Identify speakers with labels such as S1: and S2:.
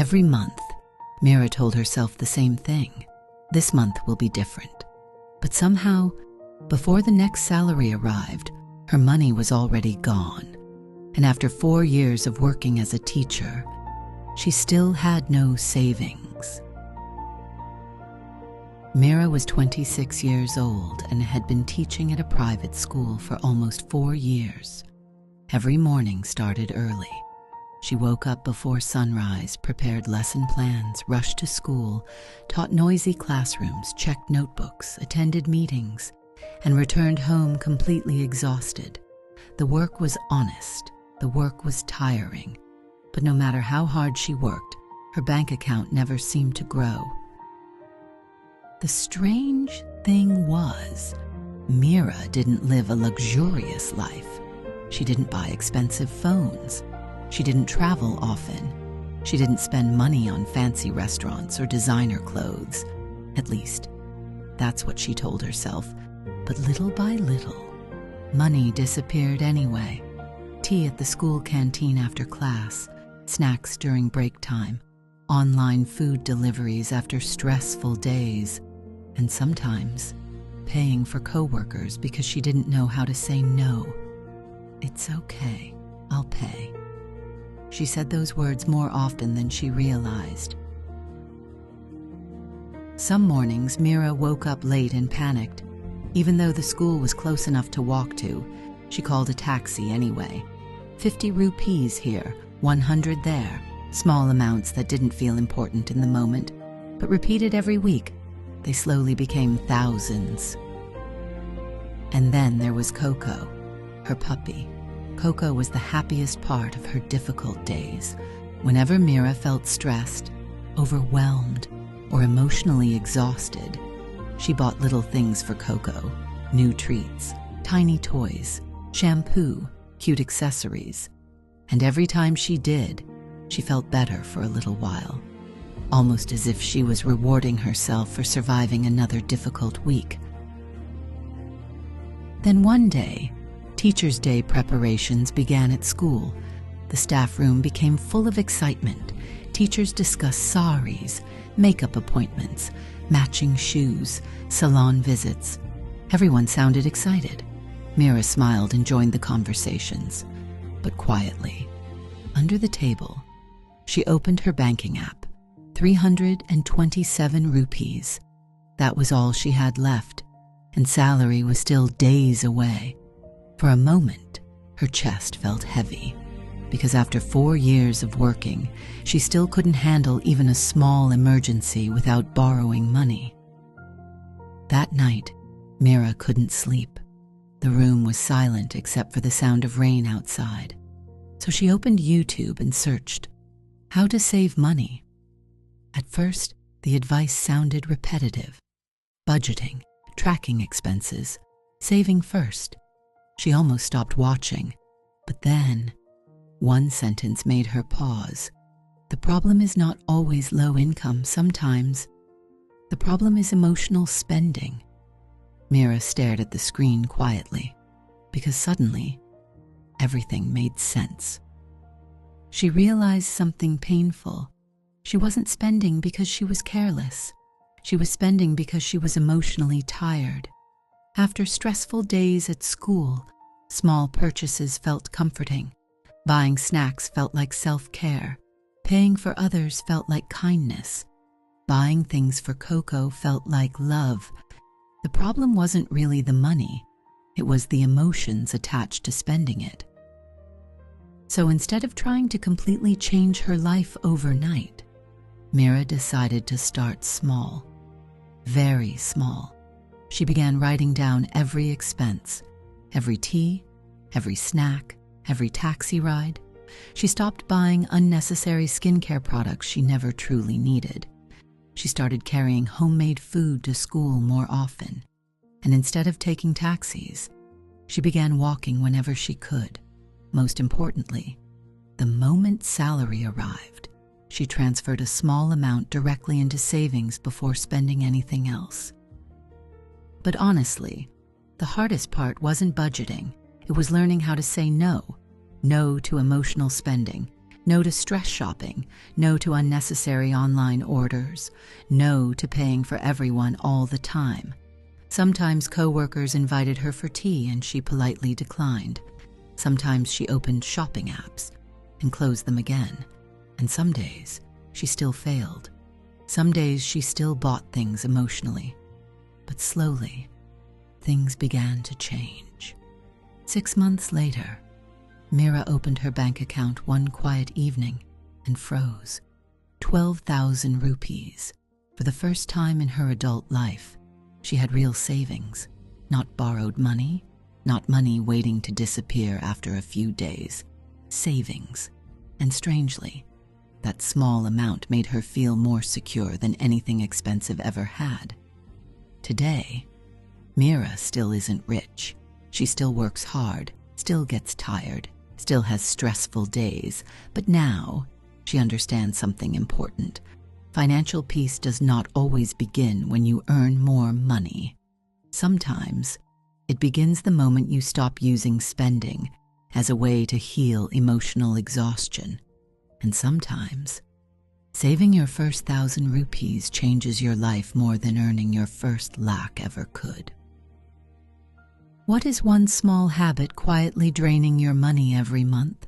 S1: Every month, Mira told herself the same thing. This month will be different. But somehow, before the next salary arrived, her money was already gone. And after 4 years of working as a teacher, she still had no savings. Mira was 26 years old and had been teaching at a private school for almost 4 years. Every morning started early. She woke up before sunrise, prepared lesson plans, rushed to school, taught noisy classrooms, checked notebooks, attended meetings, and returned home completely exhausted. The work was honest. The work was tiring. But no matter how hard she worked, her bank account never seemed to grow. The strange thing was, Mira didn't live a luxurious life. She didn't buy expensive phones. She didn't travel often. She didn't spend money on fancy restaurants or designer clothes. At least, that's what she told herself. But little by little, money disappeared anyway. Tea at the school canteen after class, snacks during break time, online food deliveries after stressful days, and sometimes paying for coworkers because she didn't know how to say no. "It's okay, I'll pay." She said those words more often than she realized. Some mornings, Mira woke up late and panicked. Even though the school was close enough to walk to, she called a taxi anyway. 50 rupees here, 100 there, small amounts that didn't feel important in the moment, but repeated every week, they slowly became thousands. And then there was Coco, her puppy. Coco was the happiest part of her difficult days. Whenever Mira felt stressed, overwhelmed, or emotionally exhausted, she bought little things for Coco, new treats, tiny toys, shampoo, cute accessories. And every time she did, she felt better for a little while, almost as if she was rewarding herself for surviving another difficult week. Then one day, Teacher's Day preparations began at school. The staff room became full of excitement. Teachers discussed saris, makeup appointments, matching shoes, salon visits. Everyone sounded excited. Mira smiled and joined the conversations, but quietly. Under the table, she opened her banking app. 327 rupees. That was all she had left, and salary was still days away. For a moment, her chest felt heavy, because after 4 years of working, she still couldn't handle even a small emergency without borrowing money. That night, Mira couldn't sleep. The room was silent except for the sound of rain outside. So she opened YouTube and searched, "How to save money." At first, the advice sounded repetitive. Budgeting, tracking expenses, saving first. She almost stopped watching, but then one sentence made her pause. The problem is not always low income. Sometimes the problem is emotional spending. Mira stared at the screen quietly, because suddenly everything made sense. She realized something painful. She wasn't spending because she was careless. She was spending because she was emotionally tired. After stressful days at school, small purchases felt comforting. Buying snacks felt like self-care. Paying for others felt like kindness. Buying things for Coco felt like love. The problem wasn't really the money. It was the emotions attached to spending it. So instead of trying to completely change her life overnight, Mira decided to start small. Very small. She began writing down every expense, every tea, every snack, every taxi ride. She stopped buying unnecessary skincare products she never truly needed. She started carrying homemade food to school more often. And instead of taking taxis, she began walking whenever she could. Most importantly, the moment salary arrived, she transferred a small amount directly into savings before spending anything else. But honestly, the hardest part wasn't budgeting. It was learning how to say no. No to emotional spending. No to stress shopping, no to unnecessary online orders, no to paying for everyone all the time. Sometimes coworkers invited her for tea and she politely declined. Sometimes she opened shopping apps and closed them again. And some days she still failed. Some days she still bought things emotionally. But slowly, things began to change. 6 months later, Mira opened her bank account one quiet evening and froze. 12,000 rupees. For the first time in her adult life, she had real savings, not borrowed money, not money waiting to disappear after a few days. Savings. And strangely, that small amount made her feel more secure than anything expensive ever had. Today, Mira still isn't rich. She still works hard, still gets tired, still has stressful days, but now she understands something important. Financial peace does not always begin when you earn more money. Sometimes it begins the moment you stop using spending as a way to heal emotional exhaustion. And sometimes saving your first 1,000 rupees changes your life more than earning your first lakh ever could. What is one small habit quietly draining your money every month?